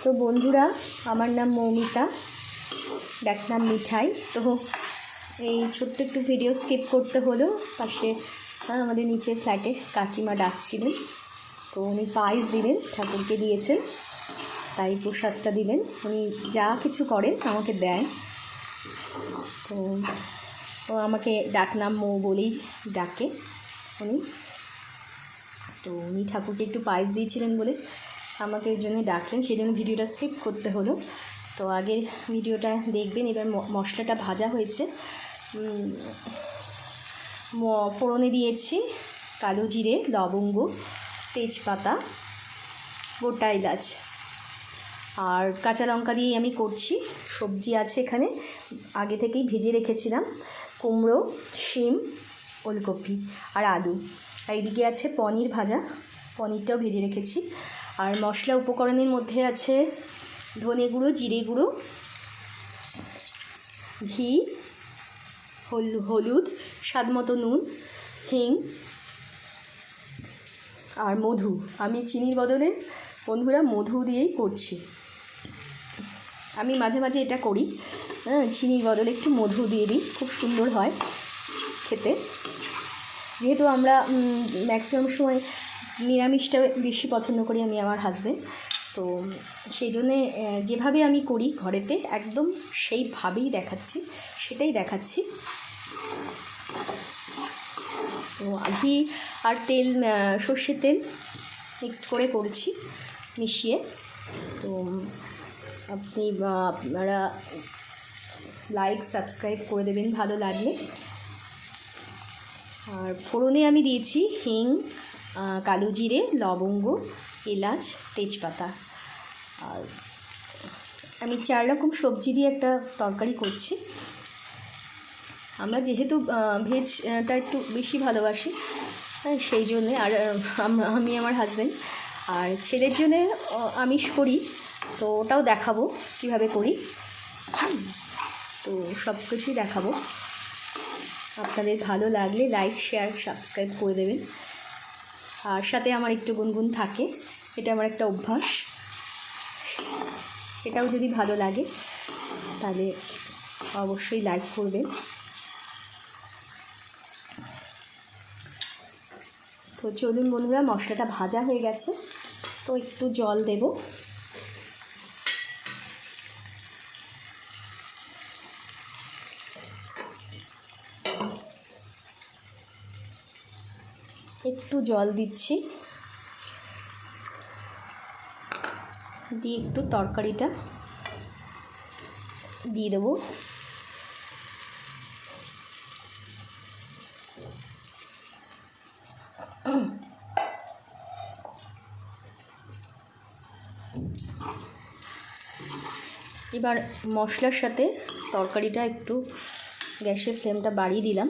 তো বন্ধুরা, আমার নাম মৌমিতা, ডাকনাম মিঠাই। তো এই ছোট্ট একটু ভিডিও স্কিপ করতে হলো, পাশে আমাদের নিচের ফ্ল্যাটে কাকিমা ডাকছিলেন। তো উনি পায়েস দিলেন, ঠাকুরকে দিয়েছেন, তাই প্রসাদটা দিলেন। উনি যা কিছু করেন আমাকে দেন। তো আমাকে ডাকনাম মৌ বলেই ডাকে উনি। তো উনি ঠাকুরকে একটু পায়েস দিয়েছিলেন বলে আমাকে এর জন্য ডাকলেন, সেই জন্য ভিডিওটা স্কিপ করতে হলো। তো আগের ভিডিওটা দেখবেন। এবার মশলাটা ভাজা হয়েছে। ফোড়নে দিয়েছি কালো জিরে, লবঙ্গ, তেজপাতা, গোটা এলাচ আর কাঁচা লঙ্কা দিয়েই আমি করছি। সবজি আছে এখানে, আগে থেকেই ভেজে রেখেছিলাম, কুমড়ো, শিম, ওলকপি আর আলু। আর এদিকে আছে পনির ভাজা, পনিরটাও ভেজে রেখেছি। আর মশলা উপকরণের মধ্যে আছে ধনে গুঁড়ো, জিরে গুঁড়ো, ঘি, হলুদ, স্বাদ মতো নুন, হিং আর মধু। আমি চিনির বদলে বন্ধুরা মধু দিয়েই করছি। আমি মাঝে মাঝে এটা করি, চিনির বদলে একটু মধু দিয়ে দিই, খুব সুন্দর হয় খেতে। যেহেতু আমরা ম্যাক্সিমাম সময় নিরামিষটা বেশি পছন্দ করি আমি, আমার হাজবেন্ড, তো সেই জন্যে যেভাবে আমি করি ঘরেতে একদম সেইভাবেই সেটাই দেখাচ্ছি। তো ঘি আর তেল, সর্ষের তেল মিক্সড করে করছি, মিশিয়ে। তো আপনারা লাইক সাবস্ক্রাইব করে দেবেন ভালো লাগলে। আর ফোড়নে আমি দিয়েছি হিং, কালো জিরে, লবঙ্গ, এলাচ, তেজপাতা। আর আমি 4 রকম সবজি দিয়ে একটা তরকারি করছি। আমরা যেহেতু ভেজটা একটু বেশি ভালোবাসি, সেই জন্যে। আর আমি আমার হাজব্যান্ড আর ছেলের জন্যে আমিষ করি, তো ওটাও দেখাবো কীভাবে করি। তো সব কিছুই দেখাবো। আপনাদের ভালো লাগলে লাইক, শেয়ার, সাবস্ক্রাইব করে দেবেন। আর সাথে আমার একটু গুনগুন থাকে, এটা আমার একটা অভ্যাস। এটাও যদি ভালো লাগে তাহলে অবশ্যই লাইক করবেন। তো চলুন বন্ধুরা, মশলাটা ভাজা হয়ে গেছে, তো একটু জল দেব। একটু জল দিচ্ছি, দিয়ে একটু তরকারিটা দিয়ে দেবো। এবার মশলার সাথে তরকারিটা একটু, গ্যাসের ফ্লেমটা বাড়িয়ে দিলাম।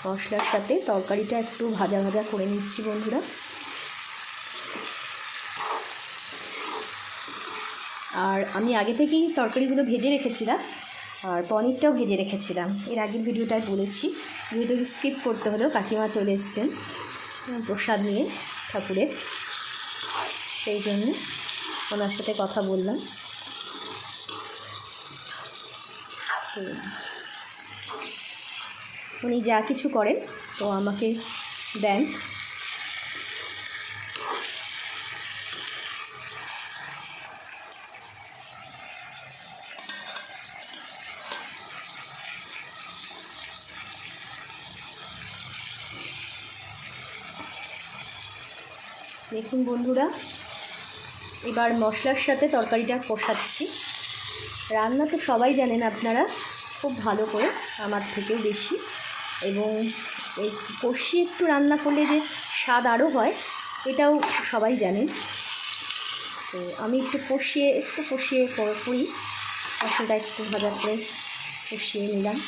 মশলার সাথে তরকারিটা একটু ভাজা ভাজা করে নিচ্ছি বন্ধুরা। আর আমি আগে থেকেই তরকারিগুলো ভেজে রেখেছিলাম, আর পনিরটাও ভেজে রেখেছিলাম। এর আগের ভিডিওটায় বলেছি, ভিডিওটা স্কিপ করতে হলেও কাকিমা চলে এসেছেন প্রসাদ নিয়ে ঠাকুরের, সেই জন্য ওনার সাথে কথা বললাম। উনি যা কিছু করেন তো আমাকে দেন। দেখুন বন্ধুরা, এবার মশলার সাথে তরকারিটা কষাচ্ছি। রান্না তো সবাই জানেন আপনারা খুব ভালো করে, আমার থেকেও বেশি। এবং এই কষিয়ে একটু রান্না করলে যে স্বাদ আরও হয়, এটাও সবাই জানেন। তো আমি একটু কষিয়ে করি, মশলাটা একটু ভাজা করে কষিয়ে নিলাম।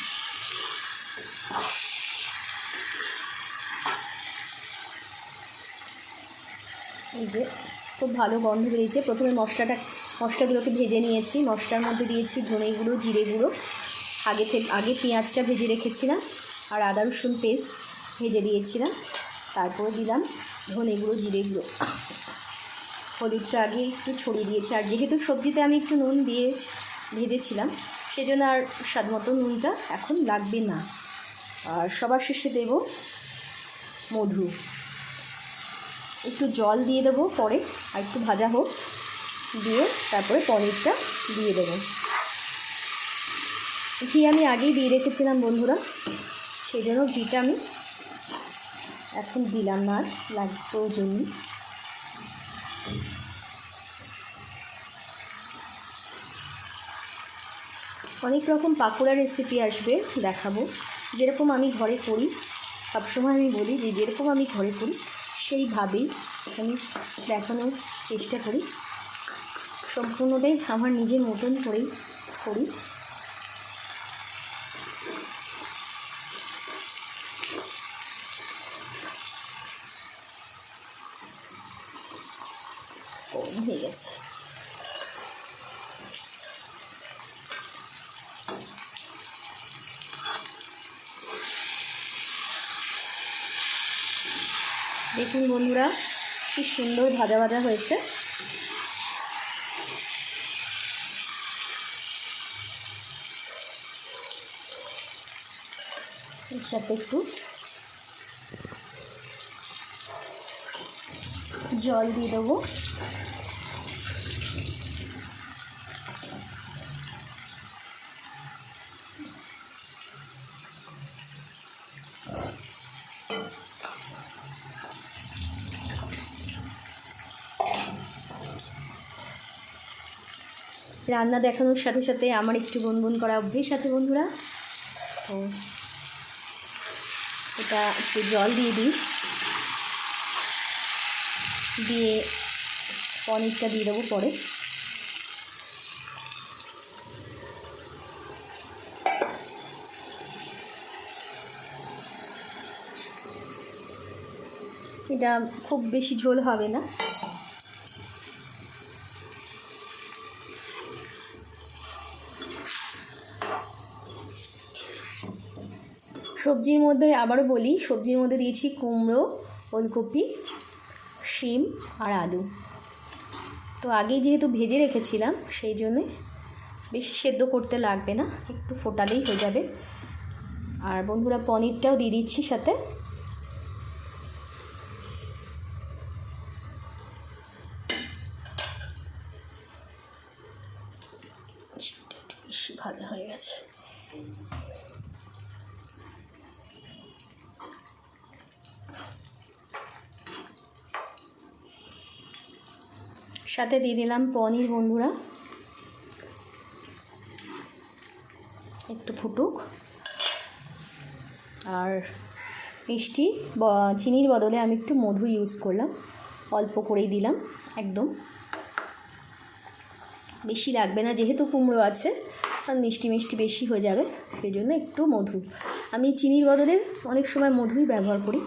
এই যে খুব ভালো গন্ধ বেরিয়েছে। প্রথমে মশলাগুলোকে ভেজে নিয়েছি। মশলার মধ্যে দিয়েছি ধনে গুঁড়ো, জিরে গুঁড়ো, আগে পেঁয়াজটা ভেজে রেখেছিলাম, আর আদা রসুন পেস্ট ভেজে দিয়েছিলাম। তারপরে দিলাম ধনে গুঁড়ো, জিরে গুঁড়ো। হলুদটা আগে একটু ছড়িয়ে দিয়েছি। আর যেহেতু সবজিতে আমি একটু নুন দিয়ে ভেজেছিলাম, সেজন্য আর স্বাদ মতো নুনটা এখন লাগবে না। আর সবার শেষে দেব মধু, একটু জল দিয়ে দেবো পরে, আর একটু ভাজা হোক, দিয়ে তারপরে পনিরটা দিয়ে দেবো। ঘি আমি আগেই দিয়ে রেখেছিলাম বন্ধুরা, সেই জন্য ঘিটা আমি এখন দিলাম না, আর প্রয়োজন নেই। অনেক রকম পাকোড়া রেসিপি আসবে, দেখাবো। যেরকম আমি ঘরে করি, সবসময় আমি বলি যে যেরকম আমি ঘরে করি সেইভাবেই আমি দেখানোর চেষ্টা করি। সম্পূর্ণটাই আমার নিজের মতন করেই করি। হয়ে গেছে। দেখুন বন্ধুরা, কি সুন্দর ভাজা ভাজা হয়েছে। এর সাথে একটু জল দিয়ে দেবো। রান্না দেখানোর সাথে সাথে আমার একটু গুনগুন করা অভ্যেস আছে বন্ধুরা। তো এটা একটু জল দিয়ে দিই, দিয়ে পনিরটা দিয়ে দেবো পরে। এটা খুব বেশি ঝোল হবে না। সবজির মধ্যে আবারও বলি, সবজির মধ্যে দিয়েছি কুমড়ো, ওলকপি, শিম আর আলু। তো আগেই যেহেতু ভেজে রেখেছিলাম, সেই জন্যে বেশি সেদ্ধ করতে লাগবে না, একটু ফোটালেই হয়ে যাবে। আর বন্ধুরা পনিরটাও দিয়ে দিচ্ছি সাথে। বেশি ভাজা হয়ে গেছে। সাথে দিয়ে দিলাম পনির বন্ধুরা, একটু ফুটুক। আর মিষ্টি চিনির বদলে আমি একটু মধু ইউজ করলাম, অল্প করেই দিলাম, একদম বেশি লাগবে না, যেহেতু কুমড়ো আছে আর মিষ্টি মিষ্টি বেশি হয়ে যাবে, সেই জন্য একটু মধু। আমি চিনির বদলে অনেক সময় মধুই ব্যবহার করি,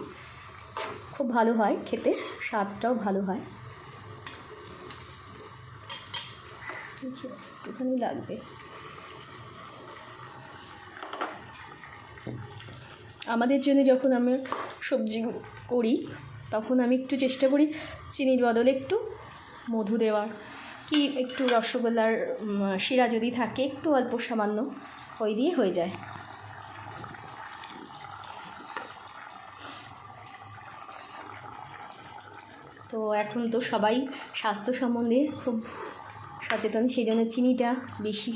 খুব ভালো হয় খেতে, স্বাদটাও ভালো হয়। একটুখানি লাগবে। আমাদের জন্য যখন আমি সবজি করি, তখন আমি একটু চেষ্টা করি চিনির বদলে একটু মধু দেওয়ার, কি একটু রসগোল্লার শিরা যদি থাকে একটু অল্প সামান্য, ওই দিয়ে হয়ে যায়। তো এখন তো সবাই স্বাস্থ্য সম্বন্ধে খুব সচেতন, সেই জন্য চিনিটা বেশি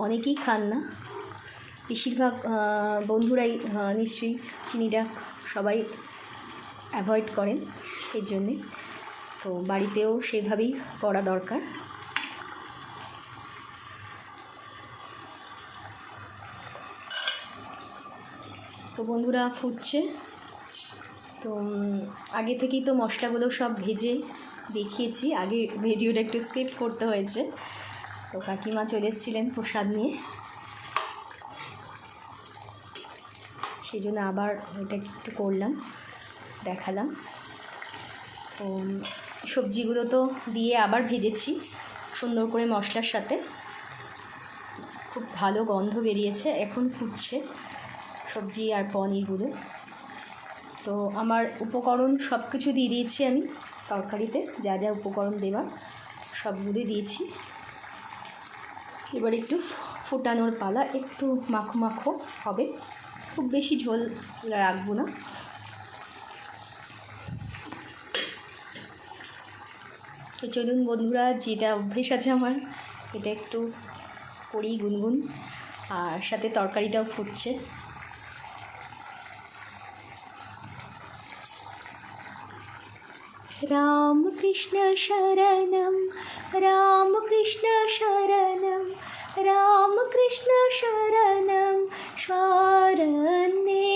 অনেকেই খান না, বেশিরভাগ বন্ধুরাই নিশ্চয়ই চিনিটা সবাই অ্যাভয়েড করেন, সেই জন্যে তো বাড়িতেও সেভাবেই করা দরকার। তো বন্ধুরা ফুটছে, তো আগে থেকেই তো মশলাগুলো সব ভেজে দেখিয়েছি, আগে ভিডিওটা একটু স্কিপ করতে হয়েছে। তো কাকিমা চলে এসেছিলেন প্রসাদ নিয়ে, সেই জন্য আবার এটা একটু করলাম, দেখালাম। তো সবজিগুলো তো দিয়ে আবার ভেজেছি সুন্দর করে মশলার সাথে, খুব ভালো গন্ধ বেরিয়েছে, এখন ফুটছে সবজি আর পনিরগুলো। তো আমার উপকরণ সব কিছু দিয়ে দিয়েছি আমি, তরকারিতে যা যা উপকরণ দেওয়ার সবগুলি দিয়েছি। এবার একটু ফোটানোর পালা, একটু মাখো মাখো হবে, খুব বেশি ঝোল রাখবো না। তো চলুন বন্ধুরা, যেটা অভ্যেস আছে আমার, এটা একটু করি গুনগুন, আর সাথে তরকারিটাও ফুটছে। রামকৃষ্ণ শরণম রামকৃষ্ণ শরণম রামকৃষ্ণ শরণম শরণে,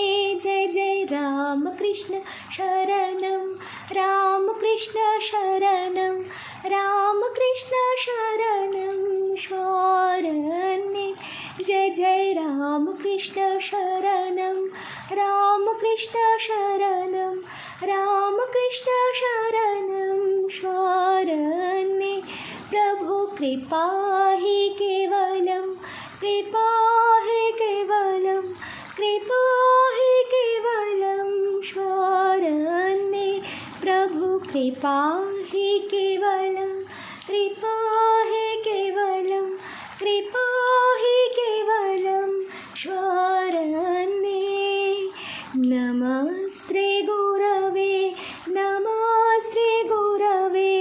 জয় জয় রামকৃষ্ণ শরণম রামকৃষ্ণ শরণম রামকৃষ্ণ শরণম শরণে, জয় জয় রামকৃষ্ণ শরণম রামকৃষ্ণ শরণম রামকৃষ্ণ शरणं शरणे, प्रभु कृपा हि केवलं कृपा हि केवलं कृपा हि केवलं शरणे, प्रभु कृपा हि केवलं कृपा हि केवलं कृपा हि केवलं शरणे। नमस्ते गुरवे नमस्ते गुरवे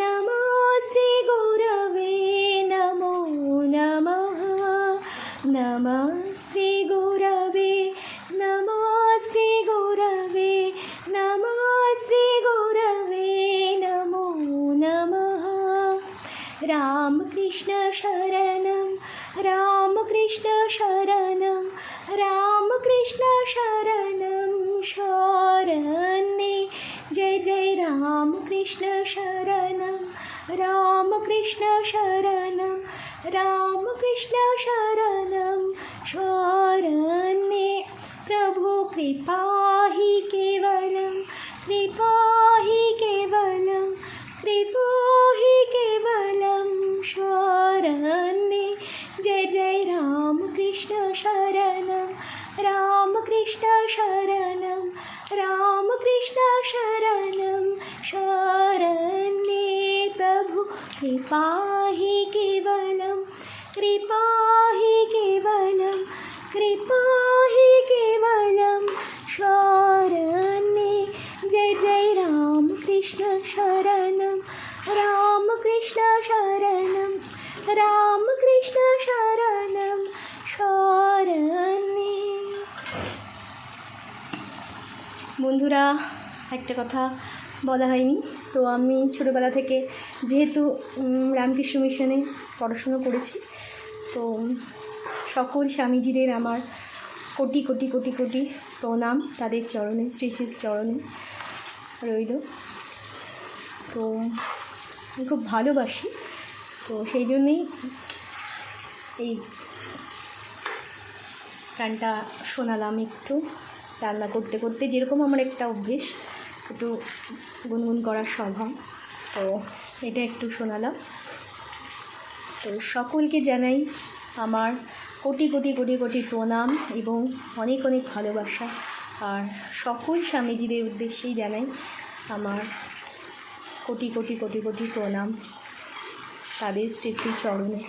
नमस्ते गुरवे नमो नमः, नमस्ते गुरवे नमस्ते गुरवे नमस्ते गुरवे नमो नमः। रामकृष्ण शरणं रामकृष्ण शरणं रामकृष्ण शरणं शरणे, जय जय रामकृष्ण शरणं रामकृष्ण शरणं रामकृष्ण शरणं शरणे, प्रभु कृपा हि केवलं कृपा हि केवलं कृपा हि केवलं शरणे, जय जय रामकृष्ण शरणं रामकृष्ण शरणं रामकृष्ण शरणं शरणे, प्रभु कृपा हि केवलं कृपा हि केवलं कृपा हि केवलं शरणे, जय जय रामकृष्ण शरणं रामकृष्ण शरणं रामकृष्ण शरणं शरणे। বন্ধুরা, একটা কথা বলা হয়নি, তো আমি ছোটোবেলা থেকে যেহেতু রামকৃষ্ণ মিশনে পড়াশুনো করেছি, তো সকল স্বামীজিদের আমার কোটি কোটি কোটি কোটি প্রণাম, তাদের চরণে শ্রী শ্রী চরণে রইল। তো আমি খুব ভালোবাসি, তো সেই জন্যেই এই গানটা শোনালাম একটু রান্না করতে করতে, যেরকম আমার একটা অভ্যেস একটু গুনগুন করার স্বভাব, তো এটা একটু শোনালাম। তো সকলকে জানাই আমার কোটি কোটি কোটি কোটি প্রণাম এবং অনেক অনেক ভালোবাসা, আর সকল স্বামীজিদের উদ্দেশ্যেই জানাই আমার কোটি কোটি কোটি কোটি প্রণাম, তাদের শ্রী শ্রী চরণে।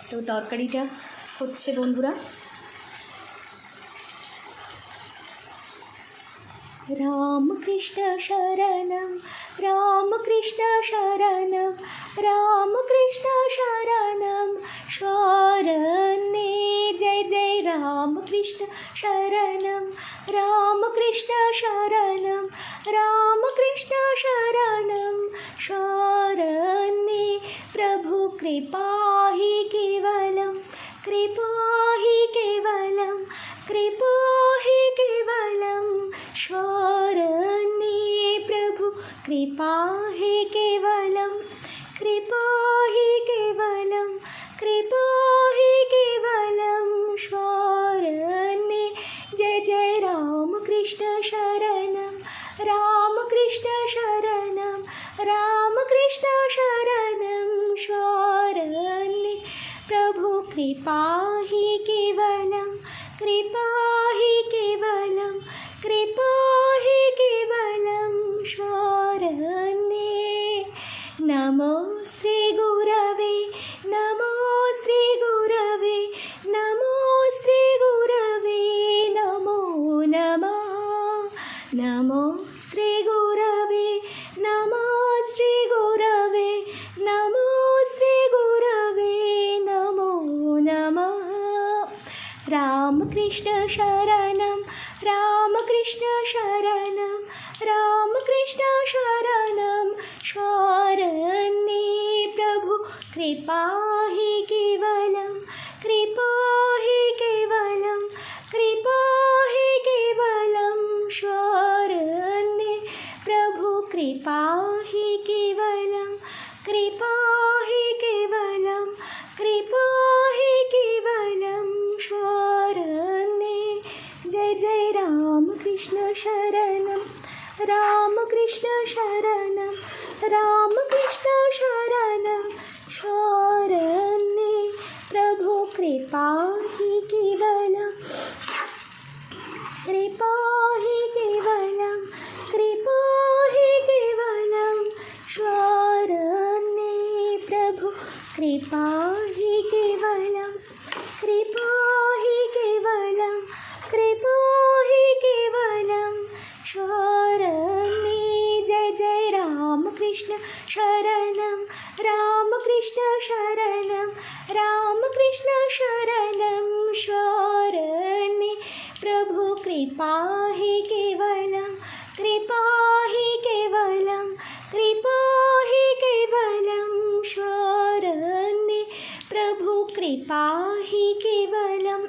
তো তরকারিটা হচ্ছে বন্ধুরা। रामकृष्ण शरणं रामकृष्ण शरणं रामकृष्ण शरणं शरणे, जय जय रामकृष्ण शरणं रामकृष्ण शरणं रामकृष्ण शरणं शरणे, प्रभु कृपा हि केवलं कृपा हि केवलं कृपा हि केवलं शरणे, प्रभु कृपा हि केवलं कृपा हि केवलं कृपा हि केवलं शरणे, जय जय रामकृष्ण शरणं रामकृष्ण शरणं रामकृष्ण शरणं शरणे, प्रभु कृपा हि केवलं कृपा हि केवलं कृपा हि केवलं नमो श्रीगुरवे नमो श्रीगुरवे नमो श्रीगुरवे नमो नमः रामकृष्ण शरणं रामकृष्ण शरणं रामकृष्ण शरणं शरण्ये प्रभु कृपा हि केवलं कृपा हि केवलं कृपा हि केवलं शरण्ये प्रभु कृपा हि केवलं कृपा हि केवलं कृपा हि केवलं शरण्ये जय जय रामकृष्ण शरणं रामकृष्ण शरणं रामकृष्ण शरणं शरण्ये प्रभु कृपा हि केवलं कृपा हि केवलं कृपा हि केवलं शरण्ये प्रभु कृपा हि केवलं कृपा हि केवलं कृपा हि केवलं शरण्ये जय जय रामकृष्ण शरणं रामकृष्ण शरणं रामकृष्ण शरणं शरण्ये प्रभु कृपा हि केवलं कृपा हि केवलं कृपा हि केवलं शरण्ये प्रभु कृपा हि केवलं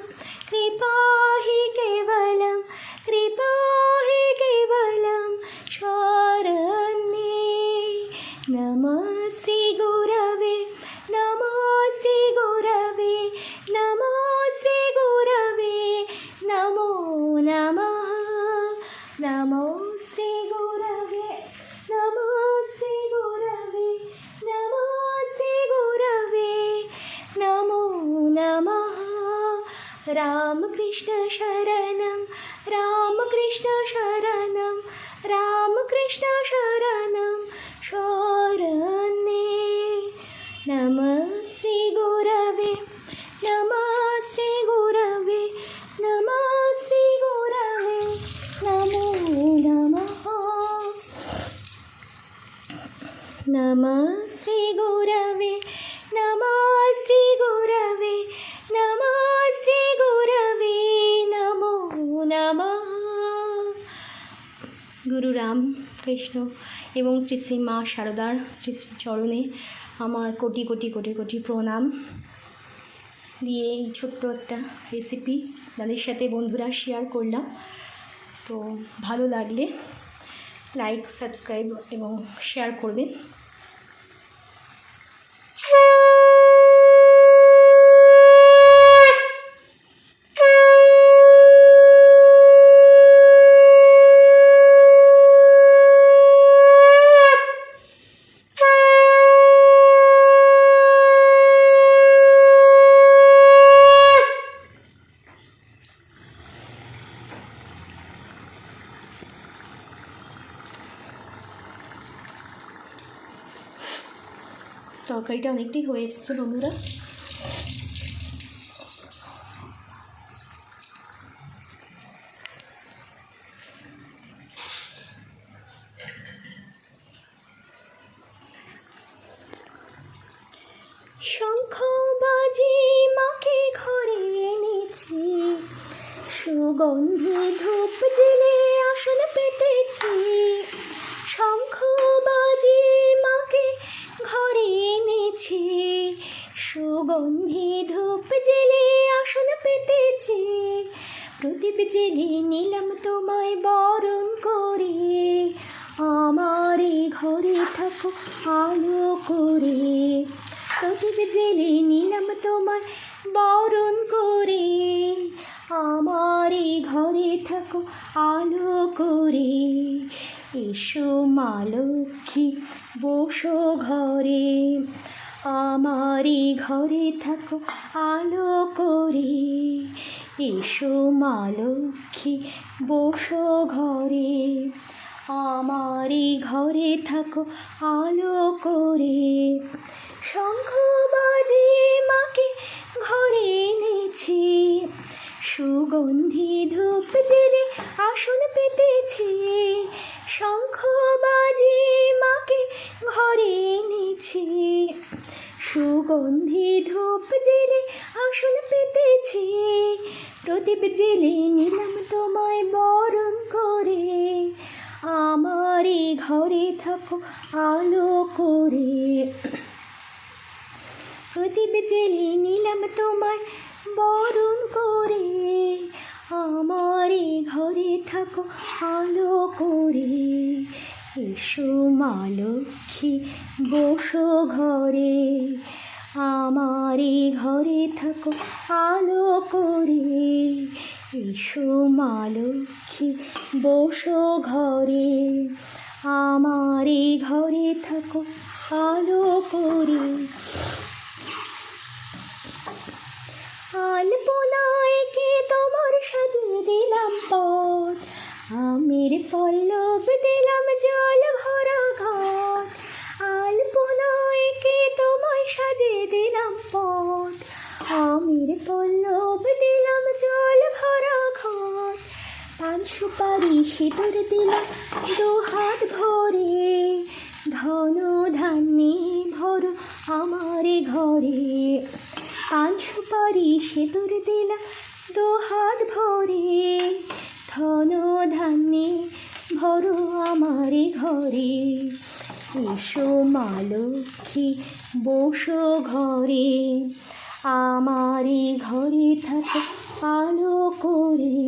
कृपा हि केवलं कृपा हि केवलं शरण्ये नमः श्रीगुरवे नमः श्रीगुरवे नमः श्रीगुरवे नमो नमः नमो श्रीगुरवे नमः श्रीगुरवे नमः श्रीगुरवे नमो नमः रामकृष्ण शरणं रामकृष्ण शरणं रामकृष्ण शरणं शरण्ये नमः श्रीगुरवे नमः श्रीगुरवे नमः श्रीगुरवे नमो नमः नमः श्रीगुरवे नमः श्रीगुरवे नमः श्रीगुरवे नमो नमः गुरु राम কৃষ্ণ এবং শ্রী শ্রী মা শারদার শ্রী শ্রী চরণে আমার কোটি কোটি কোটি কোটি প্রণাম দিয়ে এই ছোট্ট একটা রেসিপি তাদের সাথে বন্ধুরা শেয়ার করলাম। তো ভালো লাগলে লাইক সাবস্ক্রাইব এবং শেয়ার করবেন। তরকারিটা অনেকটাই হয়ে এসেছে বন্ধুরা। শঙ্খ বাজে মাকে ঘরে এনেছি, সুগন্ধি ধূপ জেলে আসন পেতেছি। শঙ্খ বাজে মাকে ঘরে এনেছি, সুগন্ধি ধূপ জেলে আসন পেতেছি। প্রদীপ জেলে নিলাম তোমায় বরণ করে, আমার এই ঘরে থাকো আলো করে। প্রদীপ জেলে নিলাম তোমায় বরণ করে, আমার এই ঘরে থাকো আলো করে। এসো মা লক্ষ্মী বসো ঘরে, আমার এই ঘরে থাকো আলো করে। এসো মা লক্ষ্মী বসো ঘরে, আমার এই ঘরে থাকো আলো করে। শঙ্খ বাজে মাকে ঘরে এনেছি, সুগন্ধি ধূপ জেলে আসন পেতেছি। সুগন্ধি ধূপ জেলে আসন পেতেছি, প্রদীপ জেলে নিলাম তোমায় বরণ করে, আমারই ঘরে থাকো আলো করে। প্রদীপ জেলে নিলাম তোমায় বরণ করে, আমারই ঘরে থাকো আলো করে। এসো মা লক্ষ্মী বসো ঘরে, আমারই ঘরে থাকো আলো করে। এসো মা লক্ষ্মী বসো ঘরে, আমারই ঘরে থাকো আলো করে। আলপনায় কে তোমার সাজিয়ে দিলাম পথ, আমের পল্লব দিলাম জল ভরা ঘট। আলপনায় কে তোমায় সাজিয়ে দিলাম পথ, আমের পল্লব দিলাম জল ভরা ঘট। পান সুপারি সিঁদুর দিলাম দু হাত ভরে, ধন ধান্যে ভরো আমার ঘরে। পান সুপারি সিঁদুর দিলাম দু হাত ভরে, ধন ধান্যে ভরো আমার ঘরে। এসো মা লক্ষ্মী বসো ঘরে, আমারই ঘরে থাকো আলো করে।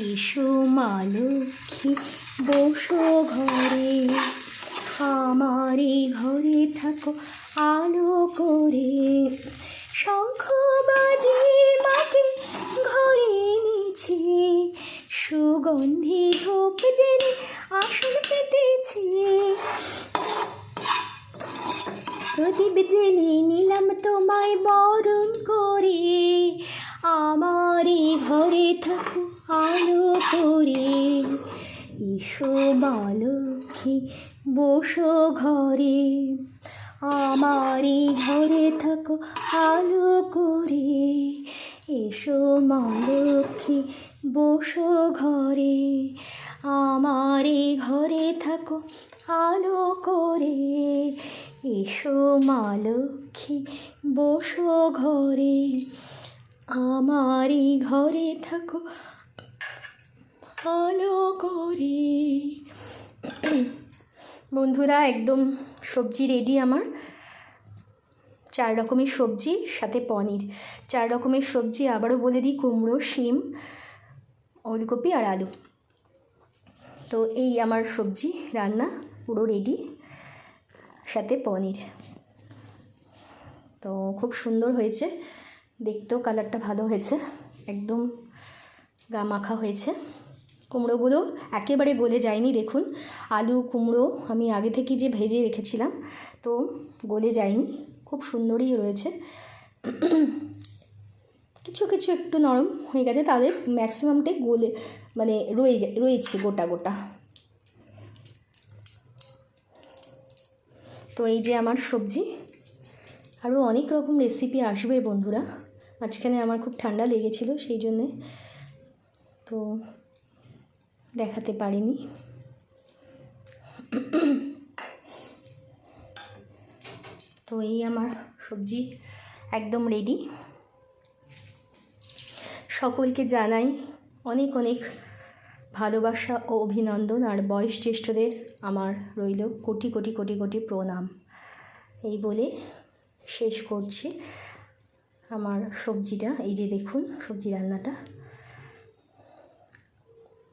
এসো মা লক্ষ্মী বসো ঘরে, আমারই ঘরে থাকো আলো করে। শঙ্খ বাজে মাকে ঘরে এনেছি, সুগন্ধি ধূপ জেলে আসন পেতেছি, প্রদীপ জেলে নিলাম তোমায় বরণ করে, আমারই ঘরে থাকো আলো করে। এসো মা লক্ষ্মী বসো ঘরে, আমারই ঘরে থাকো আলো করে। এসো মা লক্ষ্মী বসো ঘরে, আমারই ঘরে থাকো আলো করে। এসো মা লক্ষ্মী বসো ঘরে, আমারই ঘরে থাকো আলো করে। বন্ধুরা একদম সবজি রেডি আমার। 4 রকমের সবজি সাথে পনির। 4 রকমের সবজি আবারও বলে দিই, কুমড়ো, শিম, ওলকপি আর আলু। তো এই আমার সবজি রান্না পুরো রেডি, সাথে পনির। তো খুব সুন্দর হয়েছে, দেখতেও কালারটা ভালো হয়েছে, একদম গা মাখা হয়েছে। কুমড়োগুলো একেবারে গলে যায়নি, দেখুন। আলু কুমড়ো আমি আগে থেকে যে ভেজে রেখেছিলাম, তো গলে যায়নি, খুব সুন্দরই রয়েছে। কিছু কিছু একটু নরম হয়ে গেছে, তাদের ম্যাক্সিমামটাই গলে মানে রয়েছে গোটা গোটা। তো এই যে আমার সবজি, আরও অনেক রকম রেসিপি আসবে বন্ধুরা। মাঝখানে আমার খুব ঠান্ডা লেগেছিল, সেই জন্যে তো দেখাতে পারিনি। তো এই আমার সবজি একদম রেডি। সকলকে জানাই অনেক অনেক ভালোবাসা ও অভিনন্দন, আর বয়স জ্যেষ্ঠদের আমার রইল কোটি কোটি কোটি কোটি প্রণাম। এই বলে শেষ করছি আমার সবজিটা। এই যে দেখুন সবজি রান্নাটা।